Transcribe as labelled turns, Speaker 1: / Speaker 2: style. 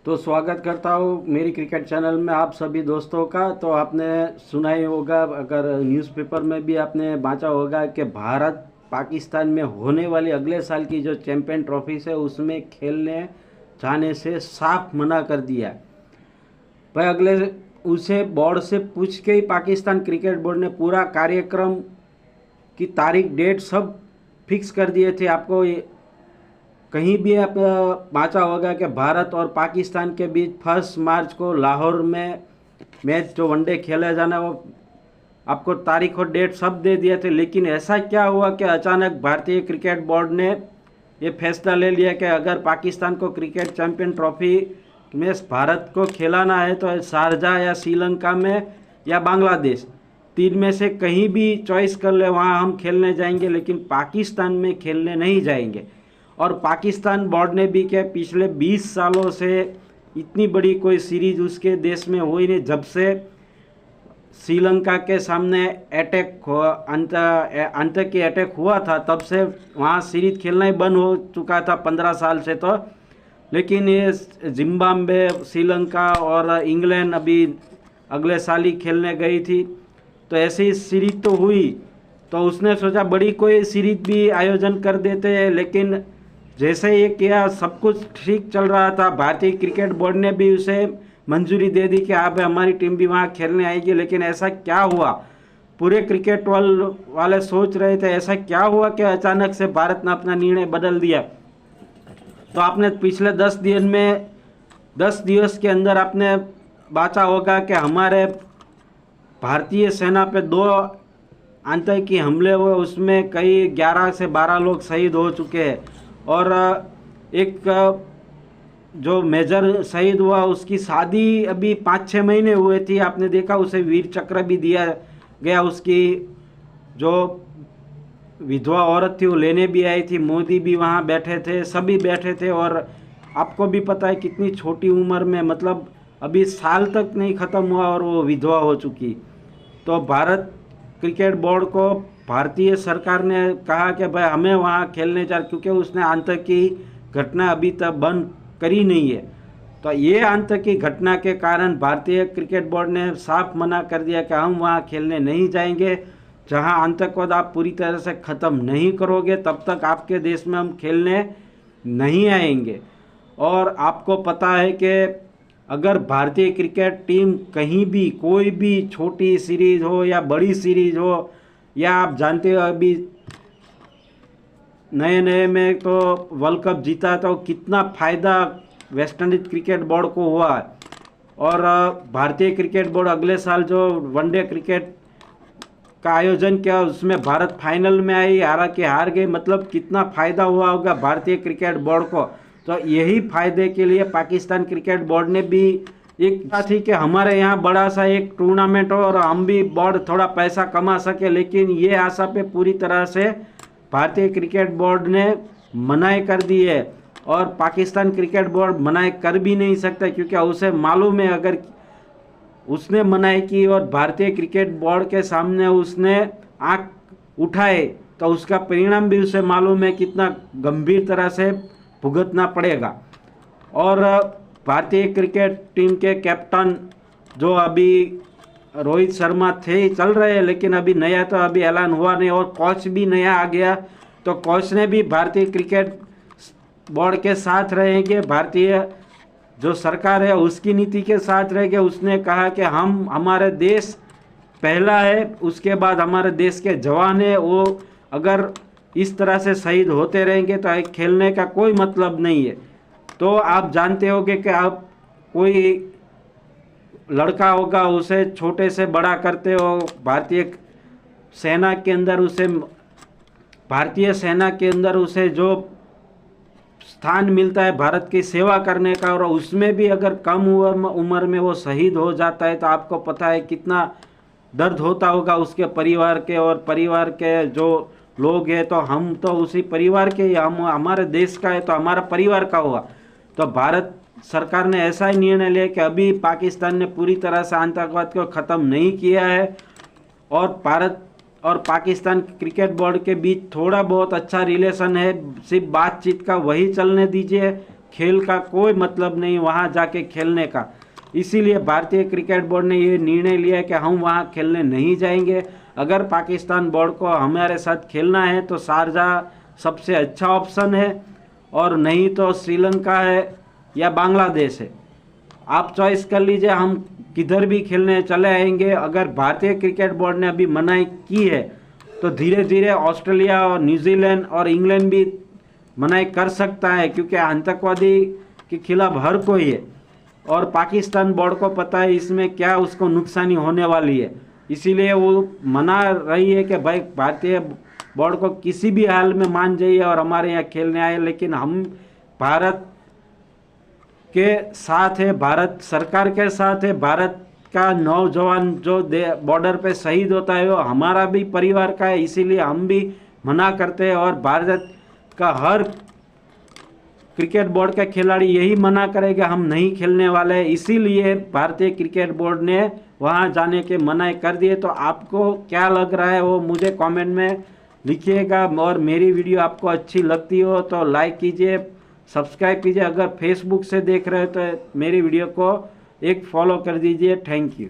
Speaker 1: तो स्वागत करता हूँ मेरी क्रिकेट चैनल में आप सभी दोस्तों का। तो आपने सुना ही होगा, अगर न्यूज़पेपर में भी आपने बाँचा होगा कि भारत पाकिस्तान में होने वाली अगले साल की जो चैंपियन ट्रॉफी है उसमें खेलने जाने से साफ मना कर दिया। भाई अगले उसे बोर्ड से पूछ के ही पाकिस्तान क्रिकेट बोर्ड ने पूरा कार्यक्रम की तारीख डेट सब फिक्स कर दिए थे। आपको कहीं भी आप बाँचा होगा कि भारत और पाकिस्तान के बीच 1 मार्च को लाहौर में मैच जो वनडे खेला जाना, वो आपको तारीख और डेट सब दे दिए थे। लेकिन ऐसा क्या हुआ कि अचानक भारतीय क्रिकेट बोर्ड ने ये फैसला ले लिया कि अगर पाकिस्तान को क्रिकेट चैंपियन ट्रॉफी में भारत को खिलाना है तो शारजाह या श्रीलंका में या बांग्लादेश, तीन में से कहीं भी चॉइस कर ले, वहाँ हम खेलने जाएंगे, लेकिन पाकिस्तान में खेलने नहीं जाएंगे। और पाकिस्तान बोर्ड ने भी क्या, पिछले 20 सालों से इतनी बड़ी कोई सीरीज उसके देश में हुई नहीं। जब से श्रीलंका के सामने आतंकी अटैक हुआ था, तब से वहाँ सीरीज खेलना ही बंद हो चुका था 15 साल से। तो लेकिन ये जिम्बाब्वे, श्रीलंका और इंग्लैंड अभी अगले साल ही खेलने गई थी, तो ऐसी सीरीज तो हुई। तो उसने सोचा बड़ी कोई सीरीज भी आयोजन कर देते हैं, लेकिन जैसे ये किया सब कुछ ठीक चल रहा था। भारतीय क्रिकेट बोर्ड ने भी उसे मंजूरी दे दी कि आप हमारी टीम भी वहाँ खेलने आएगी। लेकिन ऐसा क्या हुआ, पूरे क्रिकेट वाले सोच रहे थे ऐसा क्या हुआ कि अचानक से भारत ने अपना निर्णय बदल दिया। तो आपने पिछले 10 दिवस के अंदर आपने बाँचा होगा कि हमारे भारतीय सेना पे 2 आतंकी हमले हुए, उसमें कई 11 से 12 लोग शहीद हो चुके हैं। और एक जो मेजर शहीद हुआ उसकी शादी अभी 5-6 महीने हुए थी, आपने देखा, उसे वीर चक्र भी दिया गया। उसकी जो विधवा औरत थी वो लेने भी आई थी, मोदी भी वहाँ बैठे थे, सभी बैठे थे। और आपको भी पता है कितनी छोटी उम्र में, मतलब अभी साल तक नहीं ख़त्म हुआ और वो विधवा हो चुकी। तो भारत क्रिकेट बोर्ड को भारतीय सरकार ने कहा कि भाई हमें वहाँ खेलने जा, क्योंकि उसने आतंकी घटना अभी तक बंद करी नहीं है। तो ये आतंकी घटना के कारण भारतीय क्रिकेट बोर्ड ने साफ मना कर दिया कि हम वहाँ खेलने नहीं जाएंगे। जहाँ आतंकवाद आप पूरी तरह से ख़त्म नहीं करोगे तब तक आपके देश में हम खेलने नहीं आएंगे। और आपको पता है कि अगर भारतीय क्रिकेट टीम कहीं भी कोई भी छोटी सीरीज हो या बड़ी सीरीज हो, या आप जानते हो अभी नए नए में तो वर्ल्ड कप जीता तो कितना फ़ायदा वेस्ट इंडीज क्रिकेट बोर्ड को हुआ। और भारतीय क्रिकेट बोर्ड अगले साल जो वनडे क्रिकेट का आयोजन किया उसमें भारत फाइनल में आई, हालांकि हार गई, मतलब कितना फ़ायदा हुआ होगा भारतीय क्रिकेट बोर्ड को। तो यही फ़ायदे के लिए पाकिस्तान क्रिकेट बोर्ड ने भी एक थी कि हमारे यहाँ बड़ा सा एक टूर्नामेंट हो और हम भी बोर्ड थोड़ा पैसा कमा सके। लेकिन ये आशा पे पूरी तरह से भारतीय क्रिकेट बोर्ड ने मनाही कर दी है। और पाकिस्तान क्रिकेट बोर्ड मनाही कर भी नहीं सकता, क्योंकि उसे मालूम है अगर उसने मनाही की और भारतीय क्रिकेट बोर्ड के सामने उसने आंख उठाए तो उसका परिणाम भी उसे मालूम है कितना गंभीर तरह से भुगतना पड़ेगा। और भारतीय क्रिकेट टीम के कैप्टन जो अभी रोहित शर्मा थे चल रहे हैं, लेकिन अभी नया तो अभी ऐलान हुआ नहीं। और कोच भी नया आ गया, तो कोच ने भी भारतीय क्रिकेट बोर्ड के साथ रहेंगे, भारतीय जो सरकार है उसकी नीति के साथ रहेंगे। उसने कहा कि हम हमारे देश पहला है, उसके बाद हमारे देश के जवान है। वो अगर इस तरह से शहीद होते रहेंगे तो खेलने का कोई मतलब नहीं है। तो आप जानते होगे कि आप कोई लड़का होगा उसे छोटे से बड़ा करते हो, भारतीय सेना के अंदर उसे जो स्थान मिलता है भारत की सेवा करने का, और उसमें भी अगर कम उम्र में वो शहीद हो जाता है तो आपको पता है कितना दर्द होता होगा उसके परिवार के। और परिवार के जो लोग हैं, तो हम तो उसी परिवार के, हम हमारे देश का है तो हमारा परिवार का हुआ। तो भारत सरकार ने ऐसा ही निर्णय लिया कि अभी पाकिस्तान ने पूरी तरह से आतंकवाद को ख़त्म नहीं किया है, और भारत और पाकिस्तान क्रिकेट बोर्ड के बीच थोड़ा बहुत अच्छा रिलेशन है, सिर्फ बातचीत का, वही चलने दीजिए। खेल का कोई मतलब नहीं वहाँ जाके खेलने का। इसीलिए भारतीय क्रिकेट बोर्ड ने ये निर्णय लिया कि हम वहाँ खेलने नहीं जाएंगे। अगर पाकिस्तान बोर्ड को हमारे साथ खेलना है तो शारजाह सबसे अच्छा ऑप्शन है, और नहीं तो श्रीलंका है या बांग्लादेश है। आप चॉइस कर लीजिए, हम किधर भी खेलने चले आएंगे। अगर भारतीय क्रिकेट बोर्ड ने अभी मनाही की है तो धीरे धीरे ऑस्ट्रेलिया और न्यूजीलैंड और इंग्लैंड भी मनाही कर सकता है, क्योंकि आतंकवादी के खिलाफ हर कोई है और पाकिस्तान बोर्ड को पता है इसमें क्या उसको नुकसानी होने वाली है। इसीलिए वो मना रही है कि भाई भारतीय बोर्ड को किसी भी हाल में मान जाइए और हमारे यहाँ खेलने आए, लेकिन हम भारत के साथ है, भारत सरकार के साथ है। भारत का नौजवान जो बॉर्डर पे शहीद होता है वो हमारा भी परिवार का है, इसीलिए हम भी मना करते हैं। और भारत का हर क्रिकेट बोर्ड के खिलाड़ी यही मना करेगा, हम नहीं खेलने वाले हैं। इसीलिए भारतीय क्रिकेट बोर्ड ने वहां जाने के मनाही कर दिए। तो आपको क्या लग रहा है वो मुझे कमेंट में लिखिएगा, और मेरी वीडियो आपको अच्छी लगती हो तो लाइक कीजिए, सब्सक्राइब कीजिए। अगर फेसबुक से देख रहे हो तो मेरी वीडियो को एक फॉलो कर दीजिए। Thank you.